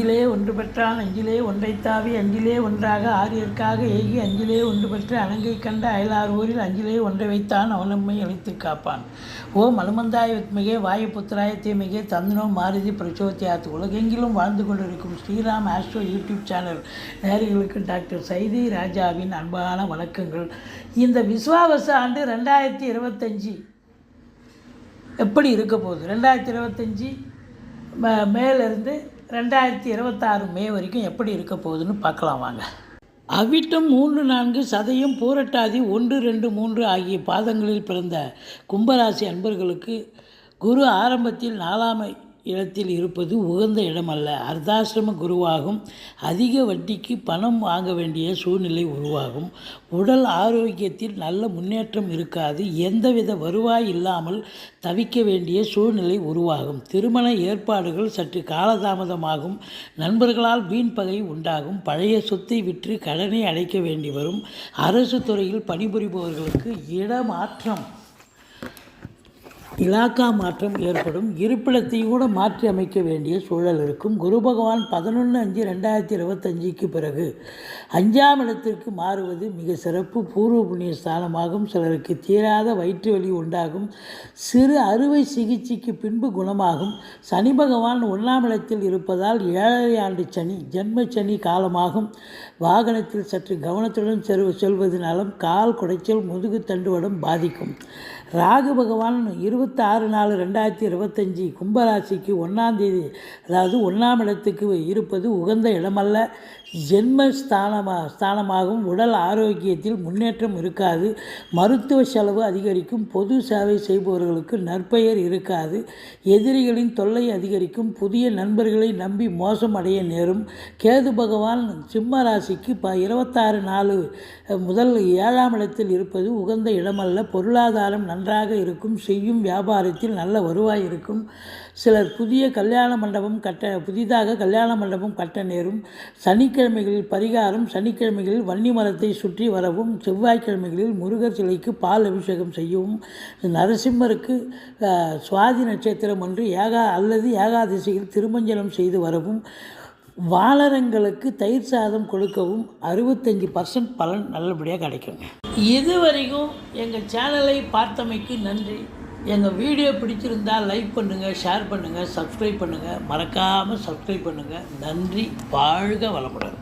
அஞ்சிலே ஒன்று பெற்றான் அஞ்சிலே ஒன்றைத்தாவி அஞ்சிலே ஒன்றாக ஆரியற்காக ஏகி அஞ்சிலே ஒன்று பெற்று அணங்கை கண்ட அயலார் ஊரில் அஞ்சிலே ஒன்றை வைத்தான் அவனம்மை அழைத்து காப்பான். ஓம் அனுமந்தாய வித்மிகே வாயுபுத்திராய தீமிகே தந்தனோ மாருதி பிரச்சோத்தியாத்து. உலகெங்கிலும் வாழ்ந்து கொண்டிருக்கும் ஸ்ரீராம் ஆஸ்ட்ரோ யூடியூப் சேனல் நேயர்களுக்கு டாக்டர் சைதை ராஜாவின் அன்பான வணக்கங்கள். இந்த விஸ்வாவச ஆண்டு 2025 எப்படி இருக்க போகுது? 2025 மேலேருந்து 2026 மே வரைக்கும் எப்படி இருக்க போகுதுன்னு பார்க்கலாம் வாங்க. அவிட்டம் 3, 4 சதயம் பூரட்டாதி 1, 2, 3 ஆகிய பாதங்களில் பிறந்த கும்பராசி அன்பர்களுக்கு குரு ஆரம்பத்தில் 4ஆம் இடத்தில் இருப்பது உகந்த இடமல்ல. அர்த்தாசிரம குருவாகும். அதிக வட்டிக்கு பணம் வாங்க வேண்டிய சூழ்நிலை உருவாகும். உடல் ஆரோக்கியத்தில் நல்ல முன்னேற்றம் இருக்காது. எந்தவித வருவாய் இல்லாமல் தவிக்க வேண்டிய சூழ்நிலை உருவாகும். திருமண ஏற்பாடுகள் சற்று காலதாமதமாகும். நண்பர்களால் வீண் பகை உண்டாகும். பழைய சொத்தை விற்று கடனை அடைக்க வேண்டி வரும். அரசு துறையில் பணிபுரிபவர்களுக்கு இடமாற்றம் இலாக்கா மாற்றம் ஏற்படும். இருப்பிடத்தையும் கூட மாற்றி அமைக்க வேண்டிய சூழல் இருக்கும். குரு பகவான் 11/5/2025 பிறகு 5ஆம் இடத்திற்கு மாறுவது மிக சிறப்பு. பூர்வ புண்ணிய ஸ்தானமாகும். சிலருக்கு தீராத வயிற்று வலி உண்டாகும். சிறு அறுவை சிகிச்சைக்கு பின்பு குணமாகும். சனி பகவான் 1ஆம் இடத்தில் இருப்பதால் 7.5 ஆண்டு சனி ஜென்ம சனி காலமாகும். வாகனத்தில் சற்று கவனத்துடன் செல்வதனாலும் கால் குடைச்சல் முதுகு தண்டுவடம் பாதிக்கும். ராகு பகவான் 26/4/2025 கும்பராசிக்கு 1ஆம் தேதி அதாவது 1ஆம் இடத்துக்கு இருப்பது உகந்த இடமல்ல. ஜென்ம ஸ்தானமாகவும். உடல் ஆரோக்கியத்தில் முன்னேற்றம் இருக்காது. மருத்துவ செலவு அதிகரிக்கும். பொது சேவை செய்பவர்களுக்கு நற்பெயர் இருக்காது. எதிரிகளின் தொல்லை அதிகரிக்கும். புதிய நண்பர்களை நம்பி மோசம் அடைய நேரும். கேது பகவான் சிம்ம ராசிக்கு 26/4 முதல் 7ஆம் இடத்தில் இருப்பது உகந்த இடமல்ல. பொருளாதாரம் நன்றாக இருக்கும். செய்யும் வியாபாரத்தில் நல்ல வருவாய் இருக்கும். சிலர் புதிதாக கல்யாண மண்டபம் கட்ட நேரும். சனிக்கிழமைகளில் பரிகாரம். சனிக்கிழமைகளில் வன்னி மரத்தை சுற்றி வரவும். செவ்வாய்க்கிழமைகளில் முருகர் சிலைக்கு பால் அபிஷேகம் செய்யவும். நரசிம்மருக்கு சுவாதி நட்சத்திரம் ஒன்று அல்லது ஏகாதசியில் திருமஞ்சனம் செய்து வரவும். வானரங்களுக்கு தயிர் சாதம் கொடுக்கவும் 65% பலன் நல்லபடியாக கிடைக்குங்க. இதுவரைக்கும் எங்கள் சேனலை பார்த்தமைக்கு நன்றி. எங்கள் வீடியோ பிடிச்சிருந்தால் லைக் பண்ணுங்கள், ஷேர் பண்ணுங்கள், சப்ஸ்கிரைப் பண்ணுங்கள். மறக்காமல் சப்ஸ்கிரைப் பண்ணுங்கள். நன்றி. வாழ்க வளமுடன்.